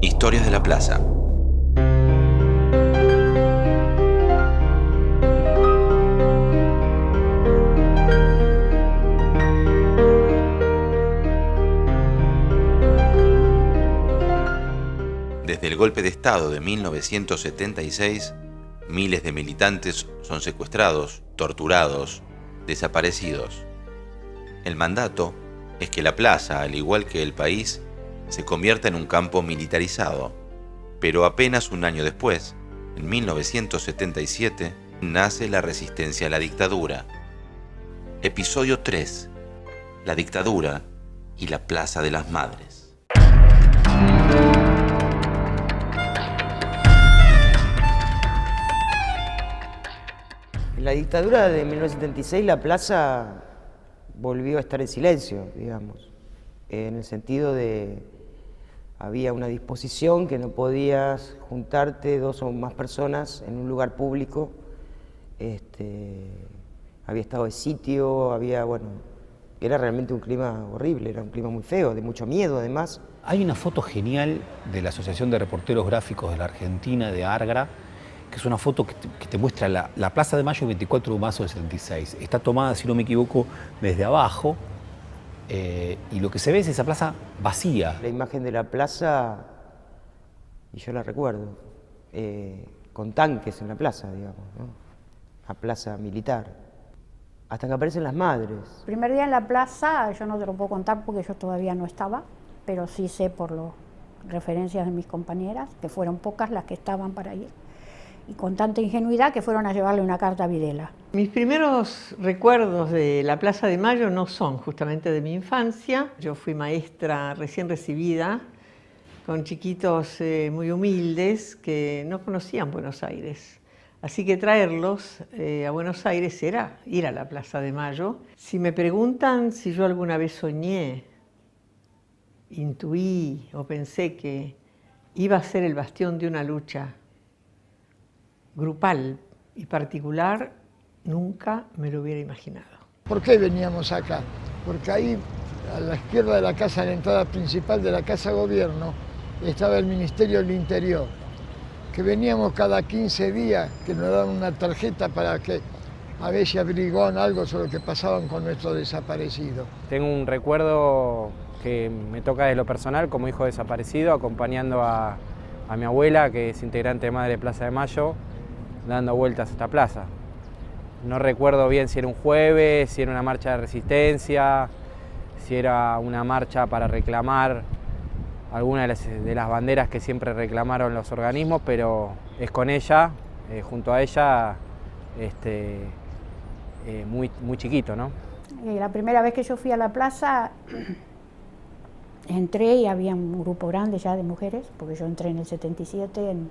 Historias de la Plaza. Desde el golpe de Estado de 1976, miles de militantes son secuestrados, torturados, desaparecidos. El mandato es que la plaza, al igual que el país, se convierta en un campo militarizado. Pero apenas un año después, en 1977, nace la resistencia a la dictadura. Episodio 3. La dictadura y la Plaza de las Madres. En la dictadura de 1976 la plaza volvió a estar en silencio, digamos, en el sentido de había una disposición que no podías juntarte 2 o más personas en un lugar público, había estado de sitio, era realmente un clima horrible, era un clima muy feo, de mucho miedo además. Hay una foto genial de la Asociación de Reporteros Gráficos de la Argentina, de Argra, que es una foto que te muestra la Plaza de Mayo el 24 de marzo del 76. Está tomada, si no me equivoco, desde abajo, y lo que se ve es esa plaza vacía. La imagen de la plaza, y yo la recuerdo, con tanques en la plaza, digamos, ¿no? La plaza militar, hasta que aparecen las madres. El primer día en la plaza, yo no te lo puedo contar porque yo todavía no estaba, pero sí sé por las referencias de mis compañeras, que fueron pocas las que estaban para ir, y con tanta ingenuidad que fueron a llevarle una carta a Videla. Mis primeros recuerdos de la Plaza de Mayo no son justamente de mi infancia. Yo fui maestra recién recibida, con chiquitos muy humildes que no conocían Buenos Aires. Así que traerlos a Buenos Aires era ir a la Plaza de Mayo. Si me preguntan si yo alguna vez soñé, intuí o pensé que iba a ser el bastión de una lucha grupal y particular, nunca me lo hubiera imaginado. ¿Por qué veníamos acá? Porque ahí, a la izquierda de la casa, en la entrada principal de la Casa Gobierno, estaba el Ministerio del Interior, que veníamos cada 15 días, que nos daban una tarjeta para que a ver si averiguaban algo sobre lo que pasaban con nuestros desaparecidos. Tengo un recuerdo que me toca de lo personal como hijo desaparecido, acompañando a mi abuela, que es integrante de Madre de Plaza de Mayo, dando vueltas a esta plaza. No recuerdo bien si era un jueves, si era una marcha de resistencia, si era una marcha para reclamar alguna de las banderas que siempre reclamaron los organismos, pero es con ella, junto a ella, muy chiquito, ¿no? La primera vez que yo fui a la plaza, entré y había un grupo grande ya de mujeres, porque yo entré en el 77, en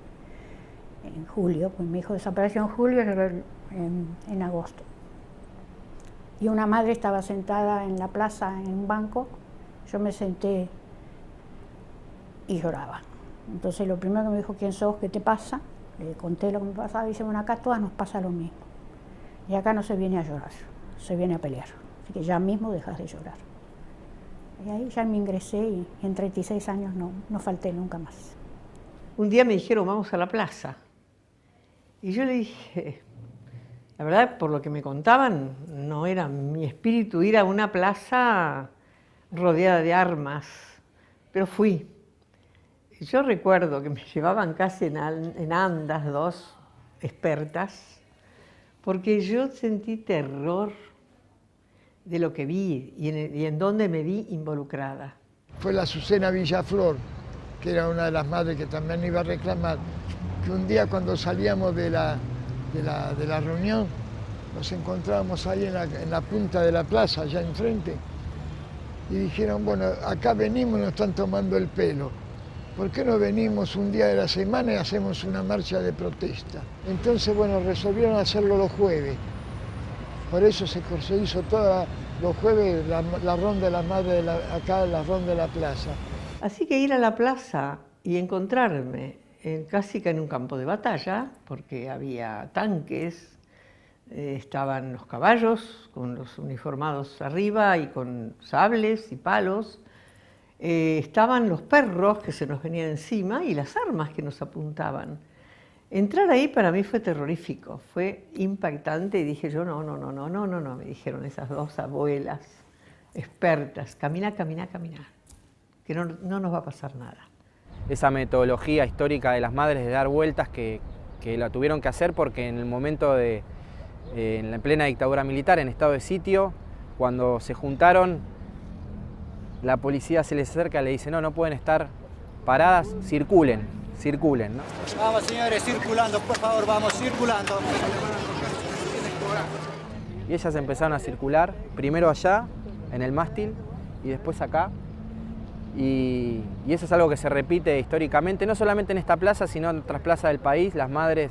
julio, pues mi hijo desapareció en julio, en agosto. Y una madre estaba sentada en la plaza en un banco, yo me senté y lloraba. Entonces lo primero que me dijo, ¿quién sos? ¿Qué te pasa? Le conté lo que me pasaba y dice, bueno, acá a todas nos pasa lo mismo. Y acá no se viene a llorar, se viene a pelear. Así que ya mismo dejas de llorar. Y ahí ya me ingresé y en 36 años no falté nunca más. Un día me dijeron, vamos a la plaza. Y yo le dije, la verdad, por lo que me contaban, no era mi espíritu ir a una plaza rodeada de armas, pero fui. Yo recuerdo que me llevaban casi en andas 2 expertas, porque yo sentí terror de lo que vi y en dónde me vi involucrada. Fue la Azucena Villaflor, que era una de las madres que también iba a reclamar, que un día cuando salíamos de la reunión, nos encontrábamos ahí en la punta de la plaza, allá enfrente, y dijeron, bueno, acá venimos y nos están tomando el pelo. ¿Por qué no venimos un día de la semana y hacemos una marcha de protesta? Entonces, bueno, resolvieron hacerlo los jueves. Por eso se hizo todos los jueves la ronda de la madre, acá la ronda de la plaza. Así que ir a la plaza y encontrarme casi que en un campo de batalla, porque había tanques, estaban los caballos con los uniformados arriba y con sables y palos, estaban los perros que se nos venían encima y las armas que nos apuntaban. Entrar ahí para mí fue terrorífico, fue impactante y dije yo, no, me dijeron esas dos abuelas expertas, camina, que no nos va a pasar nada. Esa metodología histórica de las madres de dar vueltas que la tuvieron que hacer porque en el momento en la plena dictadura militar, en estado de sitio, cuando se juntaron, la policía se les acerca y le dice, no pueden estar paradas, circulen, ¿no? Vamos señores, circulando, por favor, vamos circulando. Y ellas empezaron a circular, primero allá, en el mástil, y después acá. Y eso es algo que se repite históricamente, no solamente en esta plaza, sino en otras plazas del país, las madres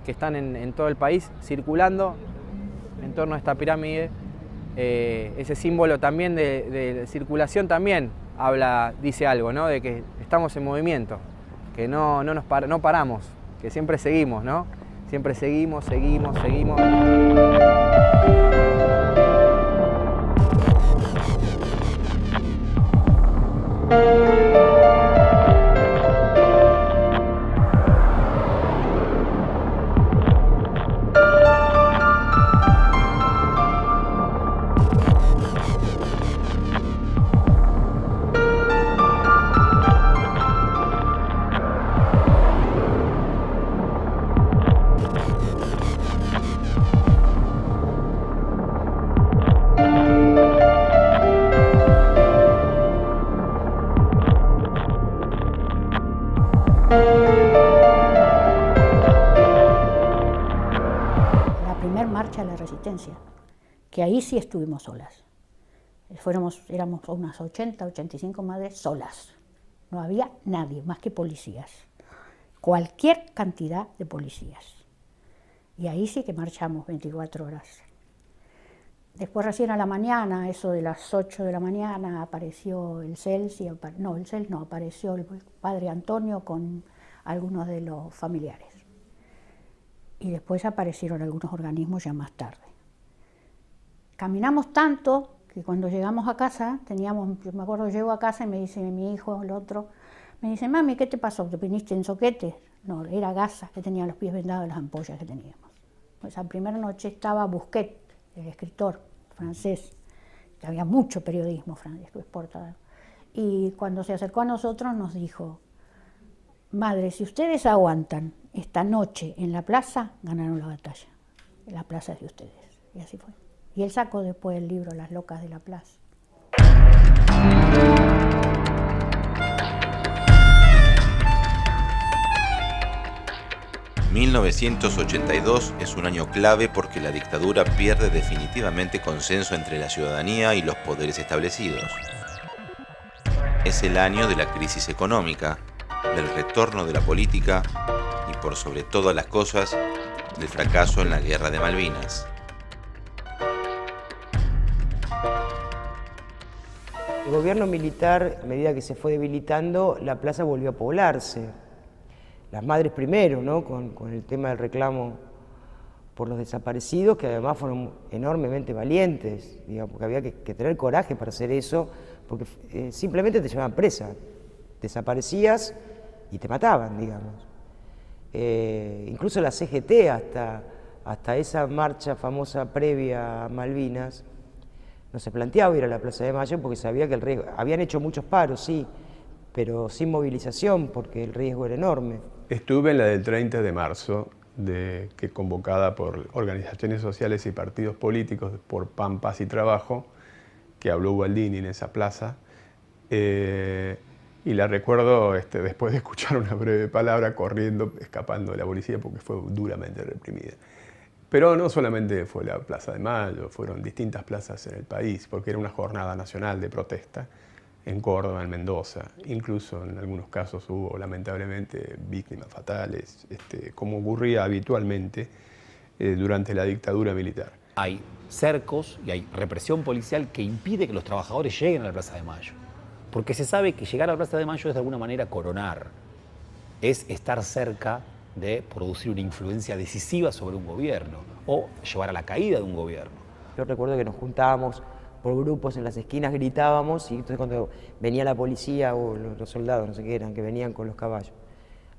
que están en todo el país circulando en torno a esta pirámide. Ese símbolo también de circulación también dice algo, ¿no? De que estamos en movimiento, que no paramos, que siempre seguimos, ¿no? Siempre seguimos. Que ahí sí estuvimos solas. Éramos unas 80, 85 madres solas. No había nadie más que policías. Cualquier cantidad de policías. Y ahí sí que marchamos 24 horas. Después recién a la mañana, eso de las 8 de la mañana, apareció el CELS, apareció el padre Antonio con algunos de los familiares. Y después aparecieron algunos organismos ya más tarde. Caminamos tanto que cuando llegamos a casa, yo me acuerdo, llego a casa y me dice mi hijo, el otro, me dice, mami, ¿qué te pasó? ¿Te viniste en soquete? No, era gasa, que tenía los pies vendados de las ampollas que teníamos. Esa primera noche estaba Busquet, el escritor francés, que había mucho periodismo francés, exportado. Y cuando se acercó a nosotros nos dijo, madre, si ustedes aguantan esta noche en la plaza, ganaron la batalla. La plaza es de ustedes. Y así fue. Y él sacó después el libro Las locas de la plaza. ...1982 es un año clave porque la dictadura pierde definitivamente consenso entre la ciudadanía y los poderes establecidos. Es el año de la crisis económica, del retorno de la política y por sobre todas las cosas, del fracaso en la Guerra de Malvinas. El gobierno militar, a medida que se fue debilitando, la plaza volvió a poblarse. Las madres primero, ¿no? Con el tema del reclamo por los desaparecidos, que además fueron enormemente valientes, digamos, porque había que tener coraje para hacer eso, porque simplemente te llevaban presa, desaparecías y te mataban, digamos. Incluso la CGT, hasta esa marcha famosa previa a Malvinas, no se planteaba ir a la Plaza de Mayo porque sabía que el riesgo... Habían hecho muchos paros, sí, pero sin movilización porque el riesgo era enorme. Estuve en la del 30 de marzo, que convocada por organizaciones sociales y partidos políticos por PAN, Paz y Trabajo, que habló Ubaldini en esa plaza. Y la recuerdo después de escuchar una breve palabra corriendo, escapando de la policía porque fue duramente reprimida. Pero no solamente fue la Plaza de Mayo, fueron distintas plazas en el país, porque era una jornada nacional de protesta en Córdoba, en Mendoza. Incluso en algunos casos hubo lamentablemente víctimas fatales, como ocurría habitualmente durante la dictadura militar. Hay cercos y hay represión policial que impide que los trabajadores lleguen a la Plaza de Mayo. Porque se sabe que llegar a la Plaza de Mayo es de alguna manera coronar, es estar cerca de producir una influencia decisiva sobre un gobierno o llevar a la caída de un gobierno. Yo recuerdo que nos juntábamos por grupos en las esquinas gritábamos, y entonces cuando venía la policía o los soldados, no sé qué eran, que venían con los caballos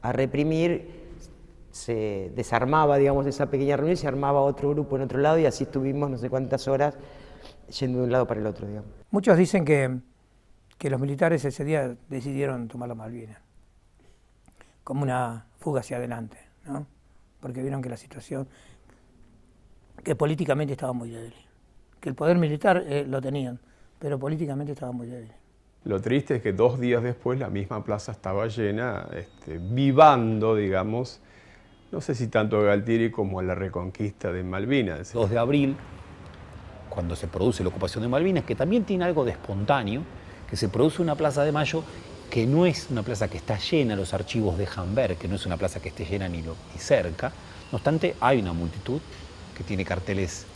a reprimir, se desarmaba, digamos, esa pequeña reunión y se armaba otro grupo en otro lado, y así estuvimos no sé cuántas horas yendo de un lado para el otro, digamos. Muchos dicen que los militares ese día decidieron tomar las Malvinas como una fuga hacia adelante, ¿no? Porque vieron que la situación, que políticamente estaba muy débil, que el poder militar lo tenían, pero políticamente estaba muy débil. Lo triste es que 2 días después la misma plaza estaba llena, vivando, digamos, no sé si tanto a Galtieri como a la reconquista de Malvinas. 2 de abril, cuando se produce la ocupación de Malvinas, que también tiene algo de espontáneo, que se produce una Plaza de Mayo que no es una plaza que está llena, los archivos dejan ver que no es una plaza que esté llena ni cerca. No obstante, hay una multitud que tiene carteles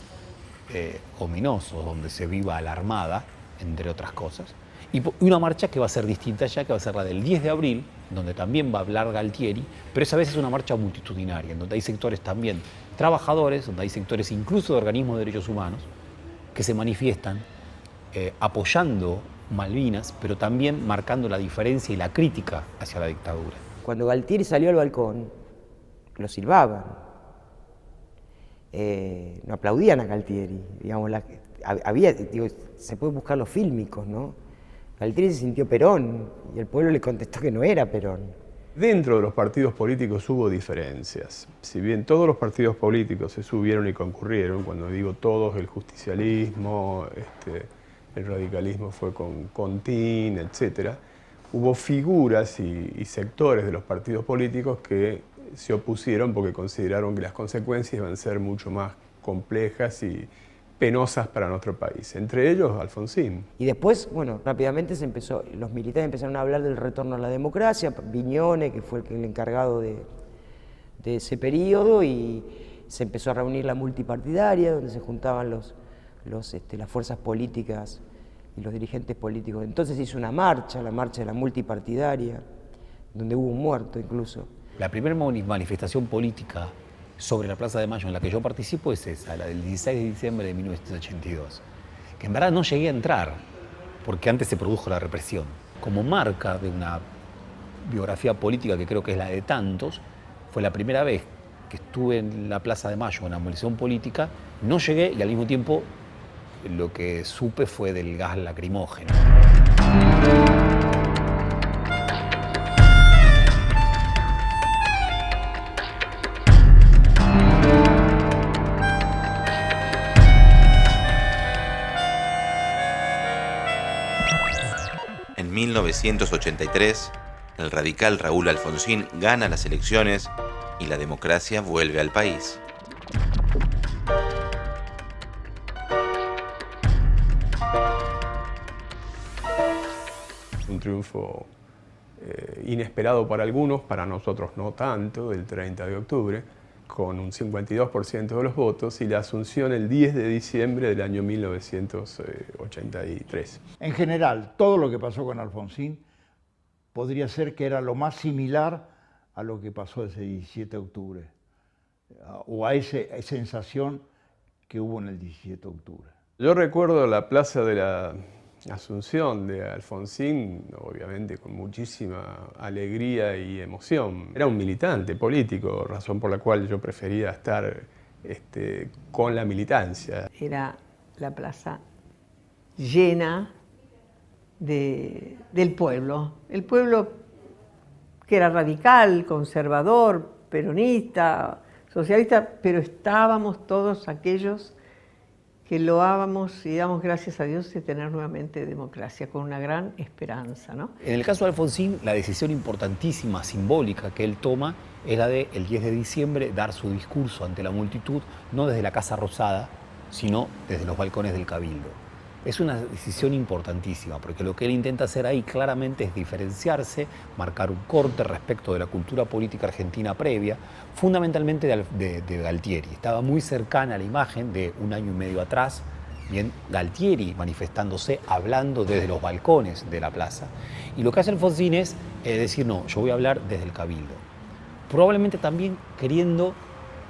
ominosos, donde se viva la Armada, entre otras cosas. Y una marcha que va a ser distinta ya, que va a ser la del 10 de abril, donde también va a hablar Galtieri, pero esa vez es una marcha multitudinaria, en donde hay sectores también trabajadores, donde hay sectores incluso de organismos de derechos humanos, que se manifiestan apoyando Malvinas, pero también marcando la diferencia y la crítica hacia la dictadura. Cuando Galtieri salió al balcón, lo silbaban, no aplaudían a Galtieri, digamos, se puede buscar los fílmicos, ¿no? Galtieri se sintió Perón y el pueblo le contestó que no era Perón. Dentro de los partidos políticos hubo diferencias. Si bien todos los partidos políticos se subieron y concurrieron, cuando digo todos, el justicialismo, el radicalismo fue con Contín, etc., hubo figuras y sectores de los partidos políticos que se opusieron porque consideraron que las consecuencias iban a ser mucho más complejas y penosas para nuestro país, entre ellos Alfonsín. Y después, bueno, rápidamente los militares empezaron a hablar del retorno a la democracia, Viñone, que fue el encargado de ese periodo, y se empezó a reunir la multipartidaria, donde se juntaban las fuerzas políticas y los dirigentes políticos. Entonces se hizo una marcha, la marcha de la multipartidaria, donde hubo un muerto incluso. La primera manifestación política sobre la Plaza de Mayo en la que yo participo es esa, la del 16 de diciembre de 1982, que en verdad no llegué a entrar, porque antes se produjo la represión. Como marca de una biografía política que creo que es la de tantos, fue la primera vez que estuve en la Plaza de Mayo en la movilización política, no llegué y al mismo tiempo lo que supe fue del gas lacrimógeno. En 1983, el radical Raúl Alfonsín gana las elecciones y la democracia vuelve al país. Un triunfo inesperado para algunos, para nosotros no tanto, el 30 de octubre, con un 52% de los votos, y la asunción el 10 de diciembre del año 1983. En general, todo lo que pasó con Alfonsín podría ser que era lo más similar a lo que pasó ese 17 de octubre, o a esa sensación que hubo en el 17 de octubre. Yo recuerdo la plaza de la Asunción de Alfonsín, obviamente con muchísima alegría y emoción. Era un militante político, razón por la cual yo prefería estar con la militancia. Era la plaza llena del pueblo. El pueblo que era radical, conservador, peronista, socialista, pero estábamos todos aquellos que loábamos y damos gracias a Dios de tener nuevamente democracia, con una gran esperanza, ¿no? En el caso de Alfonsín, la decisión importantísima, simbólica que él toma es la de el 10 de diciembre dar su discurso ante la multitud, no desde la Casa Rosada, sino desde los balcones del Cabildo. Es una decisión importantísima, porque lo que él intenta hacer ahí claramente es diferenciarse, marcar un corte respecto de la cultura política argentina previa, fundamentalmente de Galtieri. Estaba muy cercana a la imagen de un año y medio atrás, bien, Galtieri manifestándose, hablando desde los balcones de la plaza. Y lo que hace Alfonsín es decir, no, yo voy a hablar desde el Cabildo. Probablemente también queriendo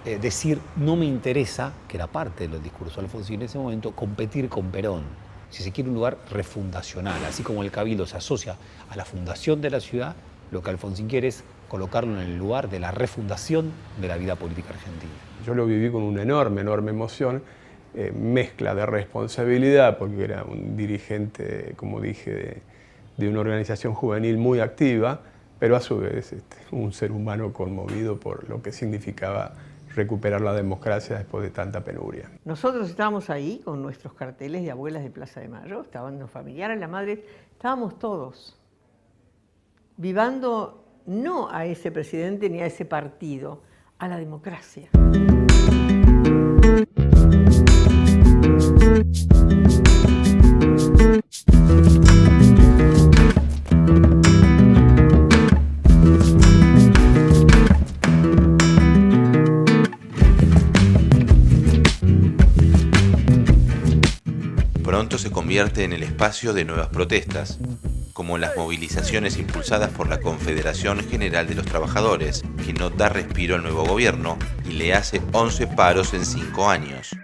decir, no me interesa, que era parte del discurso de Alfonsín en ese momento, competir con Perón. si se quiere, un lugar refundacional. Así como el Cabildo se asocia a la fundación de la ciudad, lo que Alfonsín quiere es colocarlo en el lugar de la refundación de la vida política argentina. Yo lo viví con una enorme emoción, mezcla de responsabilidad, porque era un dirigente, como dije, de una organización juvenil muy activa, pero a su vez un ser humano conmovido por lo que significaba recuperar la democracia después de tanta penuria. Nosotros estábamos ahí con nuestros carteles de abuelas de Plaza de Mayo, estaban los familiares, la madre, estábamos todos vivando no a ese presidente ni a ese partido, a la democracia. Pronto se convierte en el espacio de nuevas protestas, como las movilizaciones impulsadas por la Confederación General de los Trabajadores, que no da respiro al nuevo gobierno y le hace 11 paros en 5 años.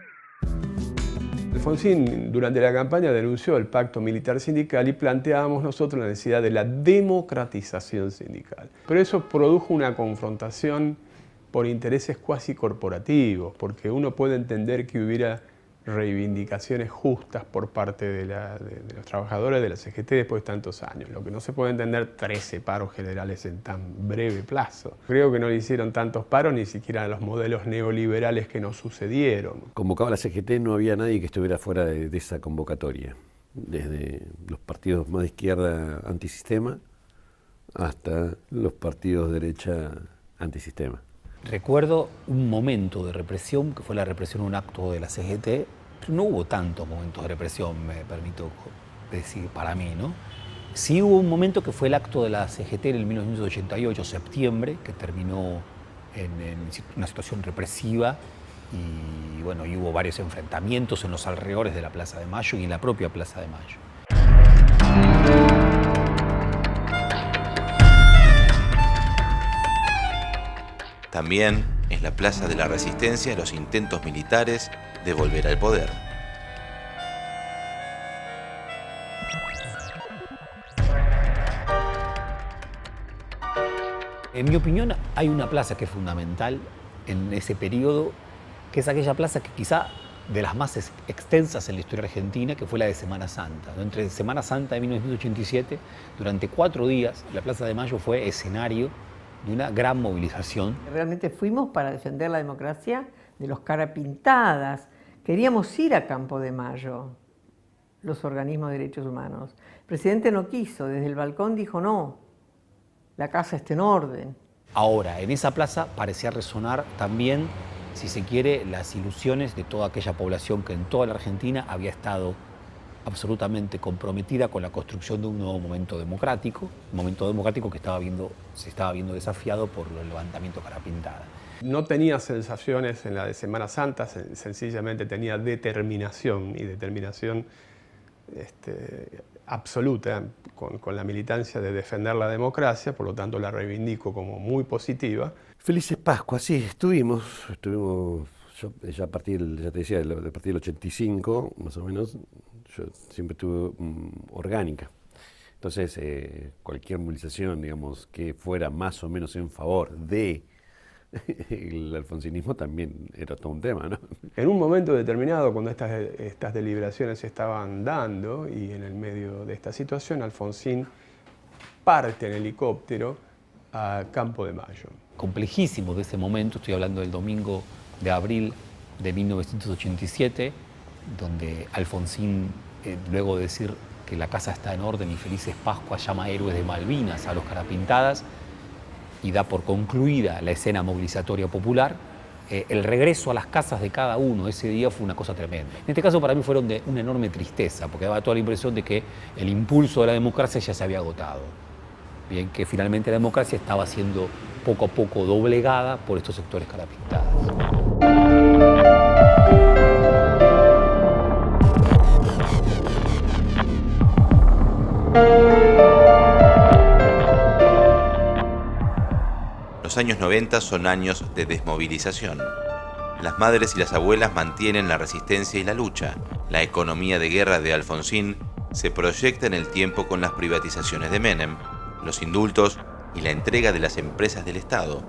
Alfonsín, durante la campaña, denunció el pacto militar sindical y planteábamos nosotros la necesidad de la democratización sindical. Pero eso produjo una confrontación por intereses cuasi corporativos, porque uno puede entender que hubiera reivindicaciones justas por parte de los trabajadores de la CGT después de tantos años. Lo que no se puede entender 13 paros generales en tan breve plazo. Creo que no le hicieron tantos paros ni siquiera a los modelos neoliberales que nos sucedieron. Convocaba a la CGT, no había nadie que estuviera fuera de esa convocatoria. Desde los partidos más de izquierda antisistema hasta los partidos de derecha antisistema. Recuerdo un momento de represión, que fue la represión a un acto de la CGT. No hubo tantos momentos de represión, me permito decir, para mí, ¿no? Sí hubo un momento que fue el acto de la CGT en el 1988, septiembre, que terminó en una situación represiva y, bueno, y hubo varios enfrentamientos en los alrededores de la Plaza de Mayo y en la propia Plaza de Mayo. También en la Plaza de la Resistencia los intentos militares de volver al poder. En mi opinión, hay una plaza que es fundamental en ese periodo, que es aquella plaza que quizá de las más extensas en la historia argentina, que fue la de Semana Santa. Entre Semana Santa de 1987, durante 4 días, la Plaza de Mayo fue escenario de una gran movilización. Realmente fuimos para defender la democracia de los carapintadas. Queríamos ir a Campo de Mayo, los organismos de derechos humanos. El presidente no quiso, desde el balcón dijo no, la casa está en orden. Ahora, en esa plaza parecía resonar también, si se quiere, las ilusiones de toda aquella población que en toda la Argentina había estado absolutamente comprometida con la construcción de un nuevo momento democrático, un momento democrático que se estaba viendo desafiado por el levantamiento carapintada. No tenía sensaciones en la de Semana Santa, sencillamente tenía determinación, y determinación absoluta con la militancia de defender la democracia, por lo tanto la reivindico como muy positiva. Felices Pascuas, sí, estuvimos yo ya a partir, ya te decía, a partir del 85, más o menos, yo siempre estuve orgánica. Entonces, cualquier movilización, digamos, que fuera más o menos en favor de el alfonsinismo también era todo un tema, ¿no? En un momento determinado, cuando estas deliberaciones se estaban dando, y en el medio de esta situación, Alfonsín parte en helicóptero a Campo de Mayo. Complejísimo de ese momento, estoy hablando del domingo de abril de 1987, donde Alfonsín, luego de decir que la casa está en orden y felices Pascuas, llama héroes de Malvinas a los carapintadas y da por concluida la escena movilizatoria popular. El regreso a las casas de cada uno ese día fue una cosa tremenda. En este caso para mí fueron de una enorme tristeza, porque daba toda la impresión de que el impulso de la democracia ya se había agotado. Bien, que finalmente la democracia estaba siendo poco a poco doblegada por estos sectores carapintadas. Los años 90 son años de desmovilización. Las madres y las abuelas mantienen la resistencia y la lucha. La economía de guerra de Alfonsín se proyecta en el tiempo con las privatizaciones de Menem, los indultos y la entrega de las empresas del Estado.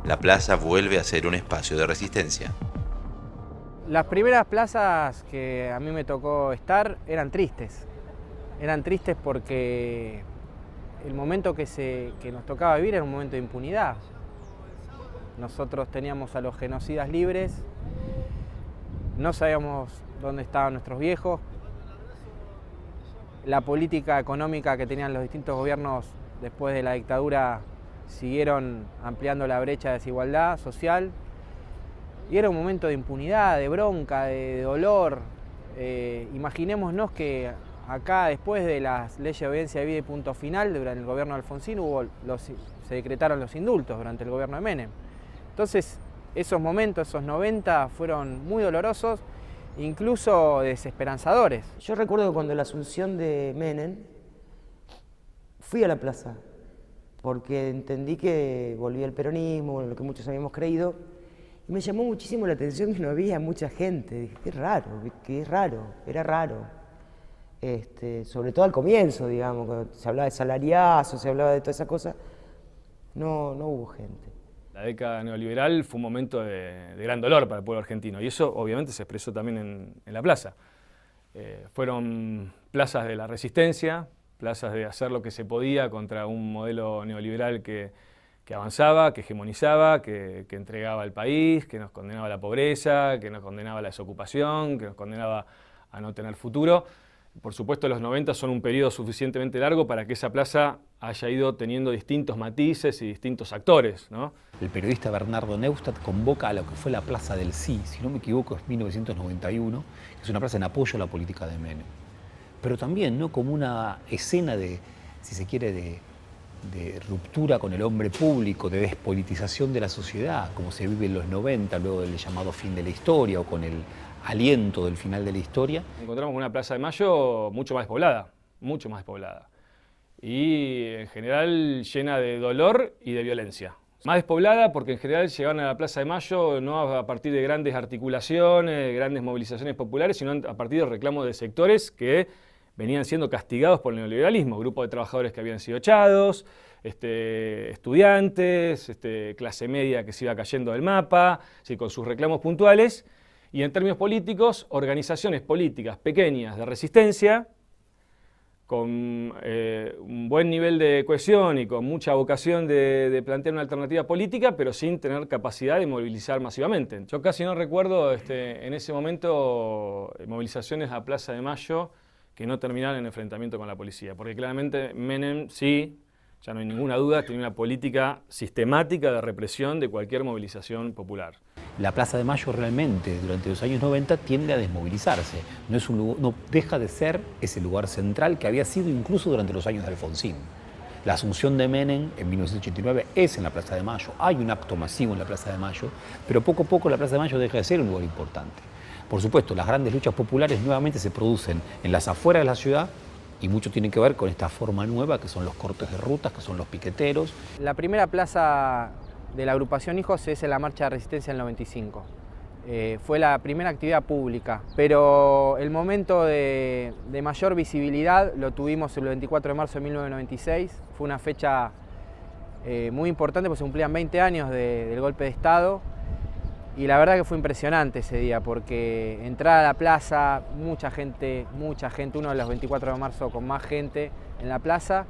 La plaza vuelve a ser un espacio de resistencia. Las primeras plazas que a mí me tocó estar eran tristes. Eran tristes porque el momento que nos tocaba vivir era un momento de impunidad. Nosotros teníamos a los genocidas libres, no sabíamos dónde estaban nuestros viejos. La política económica que tenían los distintos gobiernos después de la dictadura siguieron ampliando la brecha de desigualdad social. Y era un momento de impunidad, de bronca, de dolor. Imaginémonos que acá, después de las leyes de obediencia de vida y punto final, durante el gobierno de Alfonsín se decretaron los indultos durante el gobierno de Menem. Entonces, esos momentos, esos 90, fueron muy dolorosos, incluso desesperanzadores. Yo recuerdo que cuando la asunción de Menem, fui a la plaza, porque entendí que volvía el peronismo, lo que muchos habíamos creído, y me llamó muchísimo la atención que no había mucha gente. Dije, qué raro, era raro. Sobre todo al comienzo, digamos, cuando se hablaba de salariazo, se hablaba de toda esa cosa, no hubo gente. La década neoliberal fue un momento de gran dolor para el pueblo argentino y eso obviamente se expresó también en la plaza. Fueron plazas de la resistencia, plazas de hacer lo que se podía contra un modelo neoliberal que avanzaba, que hegemonizaba, que entregaba al país, que nos condenaba a la pobreza, que nos condenaba a la desocupación, que nos condenaba a no tener futuro. Por supuesto, los 90 son un periodo suficientemente largo para que esa plaza haya ido teniendo distintos matices y distintos actores, ¿no? El periodista Bernardo Neustadt convoca a lo que fue la Plaza del Sí, si no me equivoco es 1991, que es una plaza en apoyo a la política de Menem. Pero también, ¿no?, como una escena de, si se quiere, de ruptura con el hombre público, de despolitización de la sociedad, como se vive en los 90, luego del llamado fin de la historia o con el aliento del final de la historia. Encontramos una Plaza de Mayo mucho más despoblada y en general llena de dolor y de violencia. Más despoblada porque en general llegaban a la Plaza de Mayo no a partir de grandes articulaciones, grandes movilizaciones populares, sino a partir de reclamos de sectores que venían siendo castigados por el neoliberalismo, grupos de trabajadores que habían sido echados, estudiantes, clase media que se iba cayendo del mapa, ¿sí?, con sus reclamos puntuales. Y en términos políticos, organizaciones políticas pequeñas de resistencia, con un buen nivel de cohesión y con mucha vocación de plantear una alternativa política, pero sin tener capacidad de movilizar masivamente. Yo casi no recuerdo en ese momento movilizaciones a Plaza de Mayo que no terminaran en enfrentamiento con la policía, porque claramente Menem sí, ya no hay ninguna duda, tenía una política sistemática de represión de cualquier movilización popular. La Plaza de Mayo realmente durante los años 90 tiende a desmovilizarse, no deja de ser ese lugar central que había sido incluso durante los años de Alfonsín. La asunción de Menem en 1989 es en la Plaza de Mayo, hay un acto masivo en la Plaza de Mayo, pero poco a poco la Plaza de Mayo deja de ser un lugar importante. Por supuesto, las grandes luchas populares nuevamente se producen en las afueras de la ciudad y mucho tiene que ver con esta forma nueva que son los cortes de rutas, que son los piqueteros. La primera plaza de la agrupación Hijos es en la Marcha de Resistencia del 95. Fue la primera actividad pública, pero el momento de mayor visibilidad lo tuvimos el 24 de marzo de 1996. Fue una fecha muy importante porque se cumplían 20 años del golpe de Estado y la verdad que fue impresionante ese día porque entrar a la plaza, mucha gente, uno de los 24 de marzo con más gente en la plaza,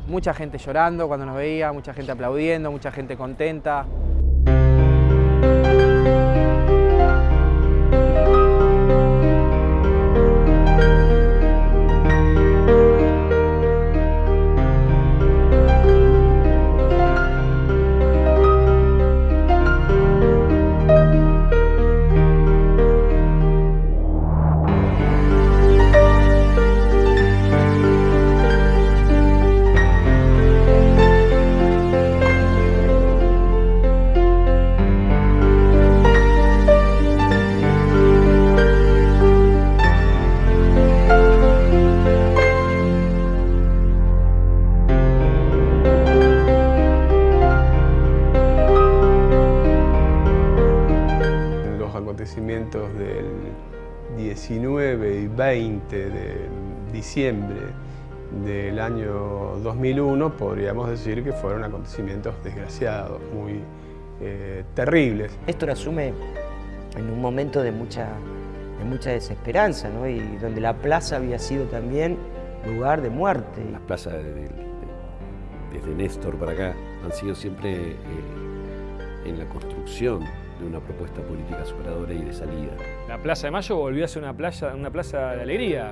mucha gente llorando cuando nos veía, mucha gente aplaudiendo, mucha gente contenta. 19 y 20 de diciembre del año 2001, podríamos decir que fueron acontecimientos desgraciados, muy terribles. Néstor asume en un momento de mucha desesperanza, ¿no? Y donde la plaza había sido también lugar de muerte. Las plazas desde Néstor para acá han sido siempre en la construcción de una propuesta política superadora y de salida. La Plaza de Mayo volvió a ser una plaza de alegría.